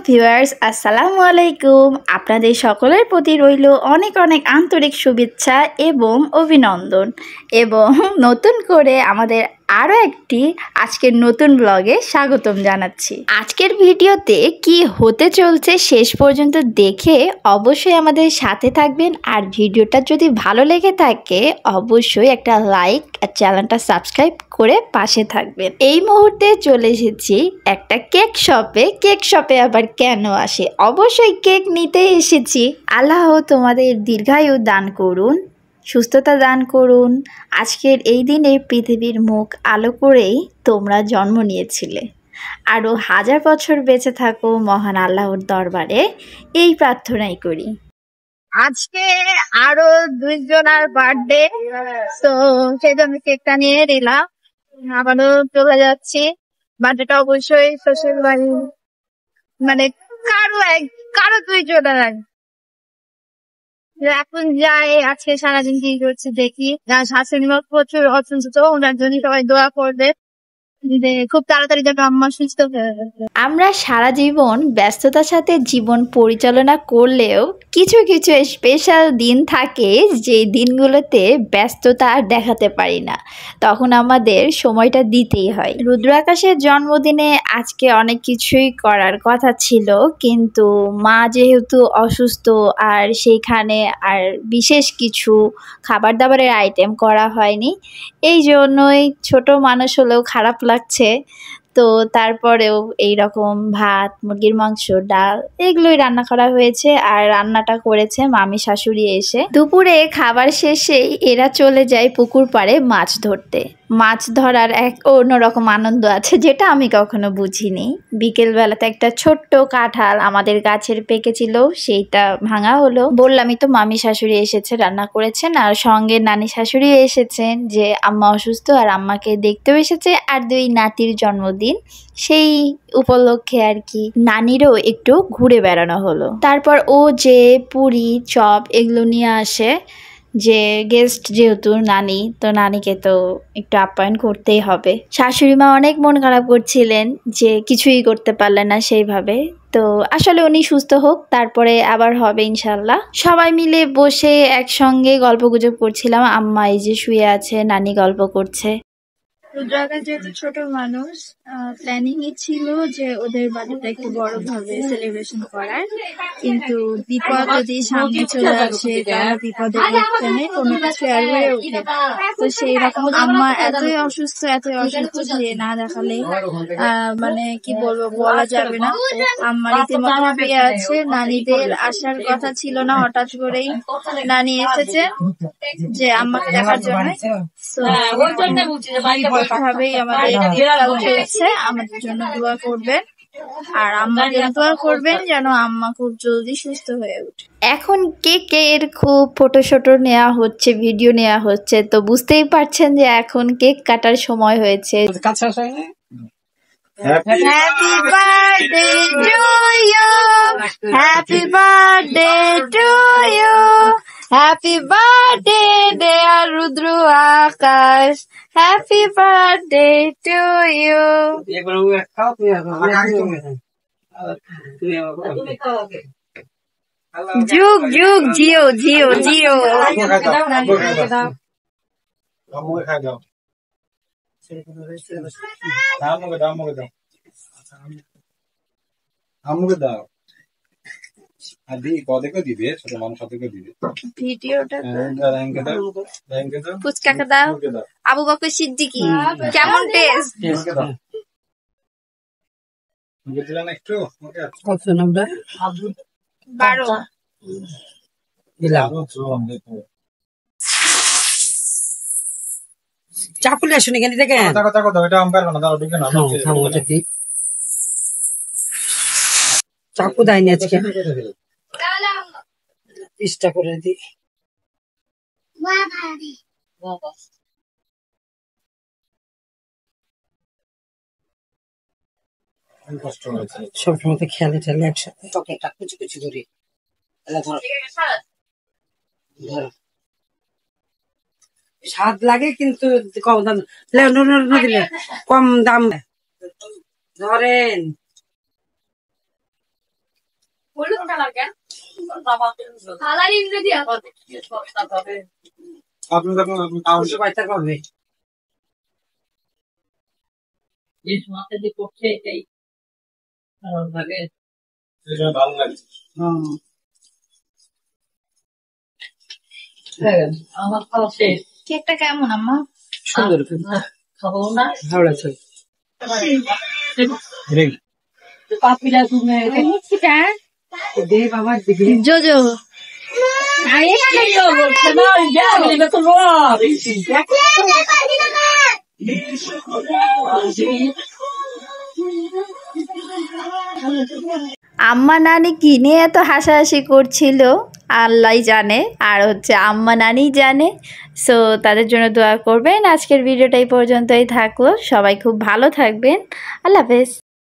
Viewers, আসসালামু আলাইকুম। আপনাদের সকলের প্রতি রইল অনেক অনেক আন্তরিক শুভেচ্ছা এবং অভিনন্দন, এবং নতুন করে আমাদের আরও একটি আজকের নতুন ব্লগে স্বাগতম জানাচ্ছি। আজকের ভিডিওতে কি হতে চলছে শেষ পর্যন্ত দেখে অবশ্যই আমাদের সাথে থাকবেন। আর ভিডিওটা যদি ভালো লেগে থাকে অবশ্যই একটা লাইক আর চ্যানেলটা সাবস্ক্রাইব করে পাশে থাকবেন। এই মুহূর্তে চলে এসেছি একটা কেক শপে আবার কেন আসে, অবশ্যই কেক নিতে এসেছি। আল্লাহ তোমাদের দীর্ঘায়ু দান করুন, সুস্থতা দান করুন। আজকের এই দিনে পৃথিবীর মুখ আলো করেই তোমরা জন্ম নিয়েছিলে। আরও 1000 বছর বেঁচে থাকো মহান আল্লাহর দরবারে, এই প্রার্থনাই করি। আজকে আরো 2 জনের বার্থডে, তো সেই জন্য কেকটা নিয়ে নিলাম। আবারও চলে যাচ্ছি। বার্থডেটা অবশ্যই শ্বশুর বাড়ি, মানে কারো 2 জনের। এখন যাই, আজকে সারাদিন কি করছে দেখি। শাশুড়ি মা প্রচুর অসুস্থ, ওনার জন্য সবাই দোয়া করবে খুব তাড়াতাড়ি যাবে আম্মা সুস্থ হয়ে যাবে। আমরা সারা জীবন ব্যস্ততার সাথে জীবন পরিচালনা করলেও কিছু কিছু স্পেশাল দিন থাকে যে দিনগুলোতে ব্যস্ততা আর দেখাতে পারি না, তখন আমাদের সময়টা দিতেই হয়। রুদ্র আকাশের জন্মদিনে আজকে অনেক কিছুই করার কথা ছিল, কিন্তু মা যেহেতু অসুস্থ আর সেইখানে আর বিশেষ কিছু খাবার দাবারের আইটেম করা হয়নি, এই জন্যই ছোট মানুষ হলেও খারাপ লাগছে। তো তারপরেও এইরকম ভাত, মুরগির মাংস, ডাল এগুলোই রান্না করা হয়েছে। আর রান্নাটা করেছে মামি শাশুড়ি এসে। দুপুরে খাবার শেষেই এরা চলে যায় পুকুর পাড়ে মাছ ধরতে। মাছ ধরার এক অন্যরকম আনন্দ আছে, যেটা আমি কখনো বুঝিনি। বিকেলবেলাতে একটা ছোট্ট কাঁঠাল আমাদের গাছের পেকেছিল, সেইটা ভাঙা হলো। বললামই তো মামি শাশুড়ি এসেছে, রান্না করেছেন, আর সঙ্গে নানি শাশুড়ি এসেছেন, যে আম্মা অসুস্থ আর আম্মাকে দেখতেও এসেছে, আর 2 নাতির জন্মদিন, সেই উপলক্ষে আর কি নানিরও একটু ঘুরে বেড়ানো হলো। তারপর ও যে পুরি চপ এগুলো নিয়ে আসে, যে গেস্ট যেহেতু নানি, তো নানিকে তো একটু আপ্যায়ন করতেই হবে। শাশুড়ি মা অনেক মন খারাপ করছিলেন যে কিছুই করতে পারলেন না সেইভাবে। তো আসলে উনি সুস্থ হোক, তারপরে আবার হবে ইনশাল্লাহ। সবাই মিলে বসে একসঙ্গে গল্প গুজব করছিলাম। আম্মা এই যে শুয়ে আছে, নানি গল্প করছে। রুদ্রাকাশ যেহেতু ছোট মানুষ, প্ল্যানিংই ছিল যে ওদের বাড়িতে একটু বড় ভাবে সেলিব্রেশন করার, কিন্তু বিপদ যদি সামনে চলে আসে তাহলে বিপদের লোকসানে কোনো কিছু আর হয়ে ওঠে। তো সেই রকম আম্মা এতই অসুস্থ যে না দেখালে মানে কি বলবো, বলা যাবে না। আম্মা রীতিমতো শুয়ে আছে। নানিদের আসার কথা ছিল না, হঠাৎ করেই নানি এসেছে যে আম্মাকে দেখার জন্য। ভাবেই আমাদের জন্য দোয়া করবেন, আর আম্মার জন্য দোয়া করবেন যেন আম্মা খুব জলদি সুস্থ হয়ে ওঠে। এখন কেকের খুব ফটো নেওয়া হচ্ছে, ভিডিও নেওয়া হচ্ছে, তো বুঝতেই পারছেন যে এখন কেক কাটার সময় হয়েছে। Happy birthday to you, happy birthday to you, happy birthday dear Rudru Akash, happy birthday to you. Jug jug jio jio jio. ফুচকাকে দাও। আবু বকর সিদ্দিকী, কেমন টেস্ট? বারো চাকুলে আসুন এখানে দেখেন। চাকু দেয়নি আজকে, চেষ্টা করে দিই। সবসময় তো খেয়ালে ঠেলে একসাথে কুচি কুচি করি। স্বাদ লাগে কিন্তু কম দাম দিলে কম দাম ধরেন। কেকটা কেমন আম্মা? সুন্দর ভালো লাগছে। দে বাবা দিদি জোজো আম্মা নানি কি নিয়ে এত হাসাহাসি করছিল আল্লাহই জানে, আর হচ্ছে আম্মা নানি জানে। সো তাদের জন্য দোয়া করবেন। আজকের ভিডিওটা এই পর্যন্তই থাকলো। সবাই খুব ভালো থাকবেন। আল্লাহ হাফেজ।